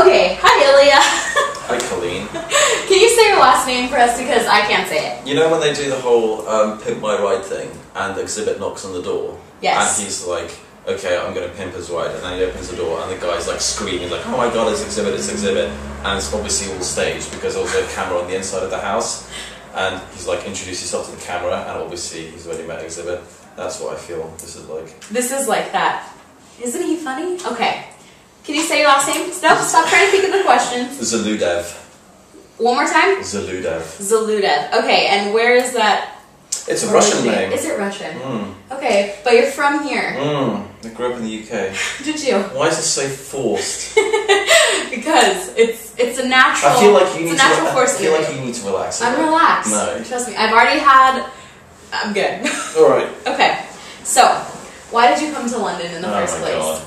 Okay, hi Ilya. Hi Colleen. Can you say your last name for us because I can't say it? You know when they do the whole pimp my ride thing and the exhibit knocks on the door? Yes. And he's like, okay, I'm going to pimp his ride. And then he opens the door and the guy's like screaming, like, oh my god, it's exhibit, it's exhibit. And it's obviously all staged because there was a camera on the inside of the house. And he's like, introduce yourself to the camera, and obviously he's already met exhibit. That's what I feel this is like. This is like that. Isn't he funny? Okay. Can you say your last name? No, stop trying to think of the questions. Zaludev. One more time? Zaludev. Zaludev. Okay, and where is that? It's a Russian name. Is it Russian? Mm. Okay, but you're from here. I grew up in the UK. Did you? Why is it so forced? Because it's a natural. I feel like you need natural to. force. I feel like you need to relax. I'm relaxed. No. Trust me. I've already had. I'm good. All right. Okay. So, why did you come to London in the first place? God.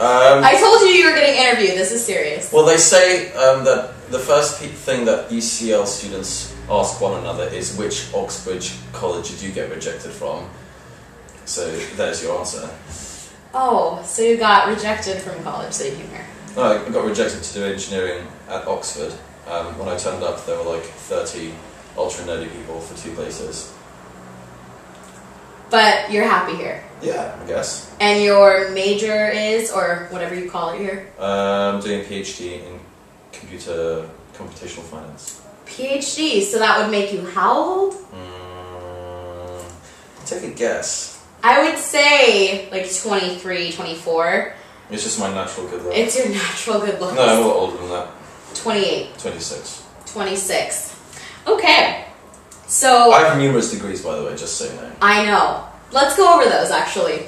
I told you you were getting interviewed. This is serious. Well, they say that the first thing that UCL students ask one another is which Oxbridge college did you get rejected from? So there's your answer. Oh, so you got rejected from college, so you came here. No, I got rejected to do engineering at Oxford. When I turned up, there were like 30 ultra nerdy people for 2 places. But you're happy here. Yeah, I guess. And your major is, or whatever you call it here? I'm doing a PhD in computational finance. PhD, so that would make you how old? Take a guess. I would say like 23, 24. It's just my natural good luck. It's your natural good looks. No, I'm a lot older than that. 28. 26. 26. Okay. So I have numerous degrees, by the way, just so you know. I know. Let's go over those, actually.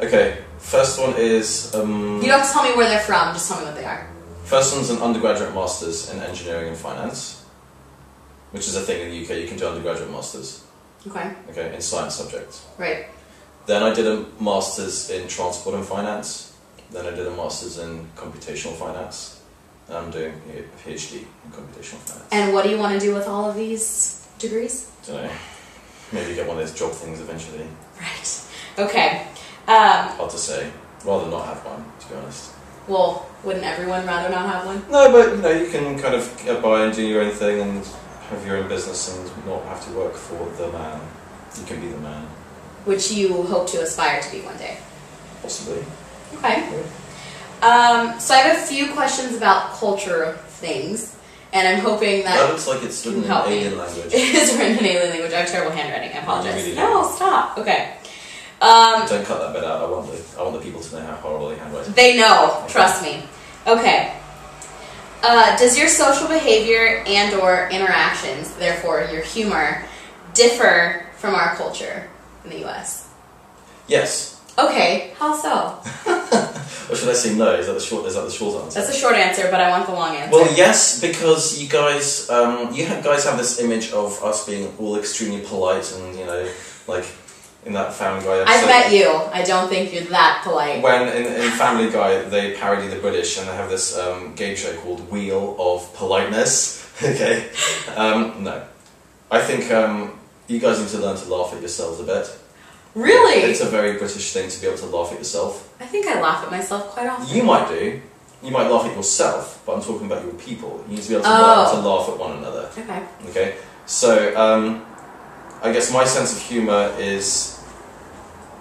Okay, first one is... You don't have to tell me where they're from, just tell me what they are. First one's an undergraduate master's in engineering and finance, which is a thing in the UK, you can do undergraduate masters. Okay. Okay, in science subjects. Right. Then I did a master's in transport and finance. Then I did a master's in computational finance. And I'm doing a PhD in computational finance. And what do you want to do with all of these degrees? Don't know. Maybe get one of those job things eventually. Right. Okay. Hard to say. Rather not have one, to be honest. Well, wouldn't everyone rather not have one? No, but you know, you can kind of get by and do your own thing and have your own business and not have to work for the man. You can be the man. Which you hope to aspire to be one day. Possibly. Okay. Yeah. So I have a few questions about culture things, and I'm hoping that looks like it's written in alien language. It is written in alien language. I have terrible handwriting. I apologize. Really No, stop. Okay. Don't cut that bit out. I want the people to know how horrible they handwrite. They know. Okay. Trust me. Okay. Does your social behavior and/or interactions, therefore your humor, differ from our culture in the U.S.? Yes. Okay. How so? Or should I say no? Is that the short answer? That's a short answer, but I want the long answer. Well, yes, because you guys, guys have this image of us being all extremely polite and, you know, like in that Family Guy episode. I've met you. I don't think you're that polite. When in Family Guy they parody the British and they have this game show called Wheel of Politeness. Okay, no, I think you guys need to learn to laugh at yourselves a bit. Really? It's a very British thing to be able to laugh at yourself. I think I laugh at myself quite often. You might do. You might laugh at yourself, but I'm talking about your people. You need to be able to learn to laugh at one another. Okay. Okay. So, I guess my sense of humour is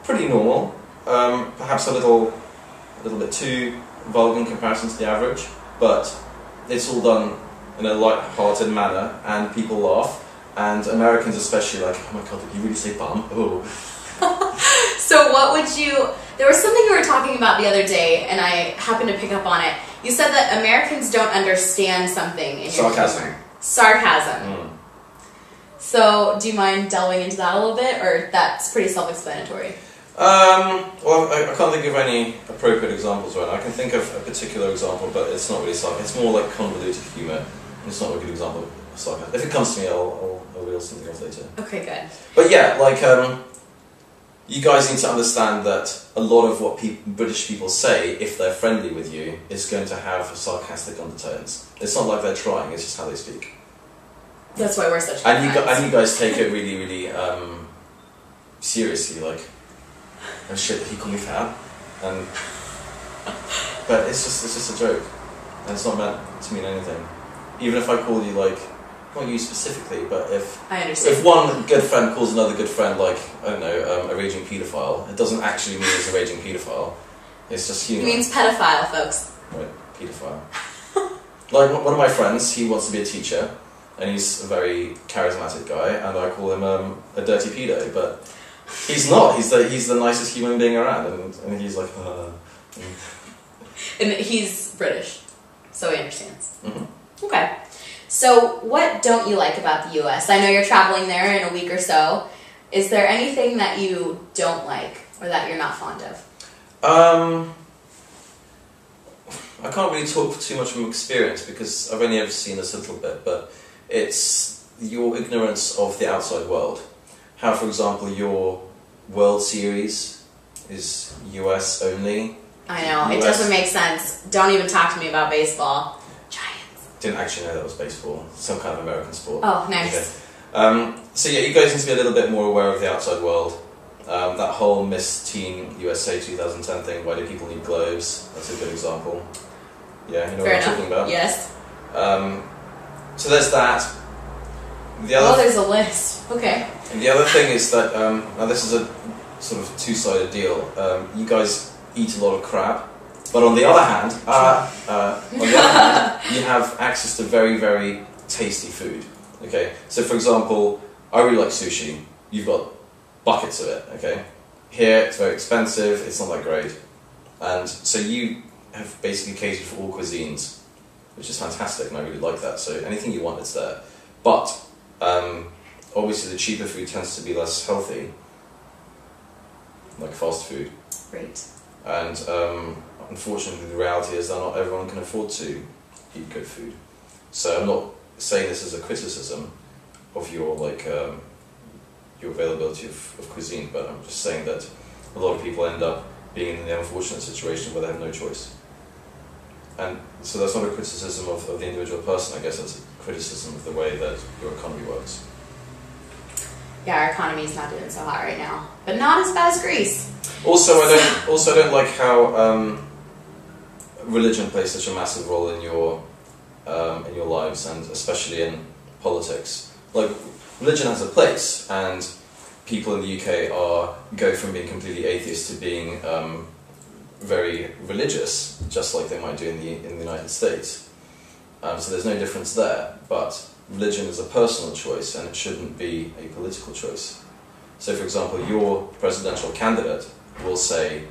pretty normal. Perhaps a little bit too vulgar in comparison to the average, but it's all done in a light-hearted manner, and people laugh. And Americans especially like, oh my god, did you really say bum? Oh. So what would you... There was something you were talking about the other day, and I happened to pick up on it. You said that Americans don't understand something in your Sarcasm. humor. Sarcasm. So, do you mind delving into that a little bit, or that's pretty self-explanatory? Well, I can't think of any appropriate examples right now. I can think of a particular example, but it's not really sarcasm. It's more like convoluted humour. It's not a good example of sarcasm. If it comes to me, I'll reel something off later. Okay, good. But yeah, like, you guys need to understand that a lot of what British people say, if they're friendly with you, is going to have sarcastic undertones. It's not like they're trying, it's just how they speak. That's why we're such good and you friends. And you guys take it really, really seriously, like, oh shit, did he call me fat? And But it's just a joke, and it's not meant to mean anything. Even if I call you like, not you specifically, but I understand. if one good friend calls another good friend like, I don't know, a raging paedophile, it doesn't actually mean it's a raging paedophile. It's just humour. It means pedophile, folks. Right, paedophile. Like one of my friends, he wants to be a teacher, and he's a very charismatic guy, and I call him a dirty pedo, but he's not. He's the nicest human being around, and he's like, And he's British, so he understands. Mm-hmm. Okay. So, what don't you like about the U.S.? I know you're traveling there in a week or so. Is there anything that you don't like, or that you're not fond of? I can't really talk too much from experience because I've only ever seen this a little bit, but it's your ignorance of the outside world. How, for example, your World Series is US only. I know, it doesn't make sense. Don't even talk to me about baseball. Giants. Didn't actually know that was baseball. Some kind of American sport. Oh, nice. Okay. So yeah, you guys need to be a little bit more aware of the outside world. That whole Miss Teen USA 2010 thing, why do people need globes? That's a good example. Yeah, you know what I'm talking about? Yes. So there's that. There's a list. Okay. And the other thing is that, now this is a sort of two-sided deal. You guys eat a lot of crab, but on the other hand, you have access to very, very tasty food. Okay, so for example, I really like sushi. You've got buckets of it. Okay, here it's very expensive. It's not that great, and so you have basically catered for all cuisines, which is fantastic, and I really like that. So anything you want, it's there. But obviously, the cheaper food tends to be less healthy, like fast food. Right. And unfortunately, the reality is that not everyone can afford to eat good food. So I'm not saying this as a criticism of your your availability of cuisine, but I'm just saying that a lot of people end up being in the unfortunate situation where they have no choice. And so that's not a criticism of the individual person. I guess it's a criticism of the way that your economy works. Yeah, our economy is not doing so hot right now, but not as bad as Greece. Also, I don't like how religion plays such a massive role in your lives, and especially in politics. Like, religion has a place, and people in the UK go from being completely atheist to being very religious, just like they might do in the United States. So there's no difference there, but religion is a personal choice, and it shouldn't be a political choice. So, for example, your presidential candidate will say,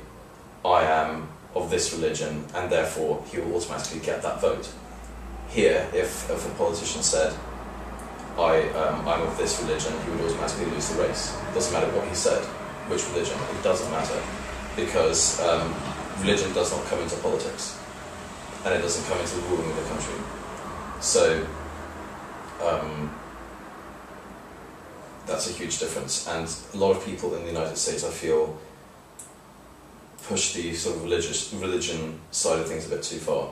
I am of this religion, and therefore he will automatically get that vote. Here, if a politician said, I'm of this religion, he would automatically lose the race. It doesn't matter what he said, which religion, it doesn't matter. Because religion does not come into politics, and it doesn't come into ruling the country. So, that's a huge difference, and a lot of people in the United States, I feel, push the sort of religion side of things a bit too far.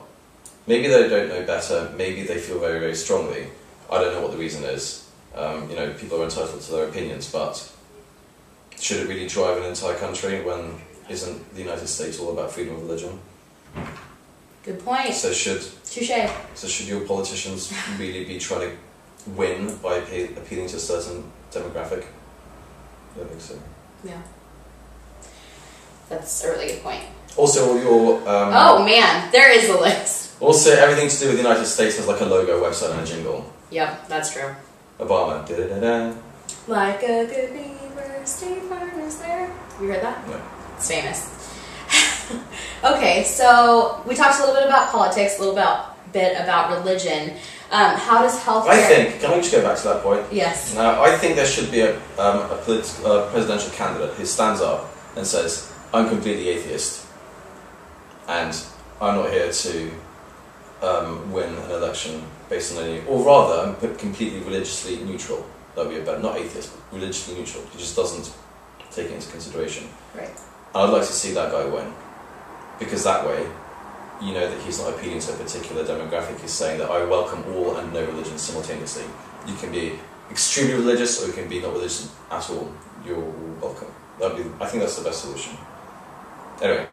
Maybe they don't know better, maybe they feel very, very strongly. I don't know what the reason is. People are entitled to their opinions, but should it really drive an entire country when isn't the United States all about freedom of religion? Good point. Touché. So should your politicians really be trying to win by appealing to a certain demographic? I don't think so. Yeah. That's a really good point. Also, all your... oh man, there is a list. Also, everything to do with the United States has like a logo, website, and a jingle. Yep, that's true. Obama. Da-da-da-da. Like a good neighbor, State Farm is there. You heard that? No. It's famous. Okay, so we talked a little bit about politics, a little bit about religion. How does healthcare... Can I just go back to that point? Yes. Now, I think there should be a presidential candidate who stands up and says, I'm completely atheist, and I'm not here to win an election based on any... Or rather, I'm completely religiously neutral. That would be better. Not atheist, but religiously neutral. He just doesn't take it into consideration. Right. And I'd like to see that guy win. Because that way, you know that he's not appealing to a particular demographic. He's saying that I welcome all and no religion simultaneously. You can be extremely religious, or you can be not religious at all. You're welcome. I think that's the best solution. Anyway.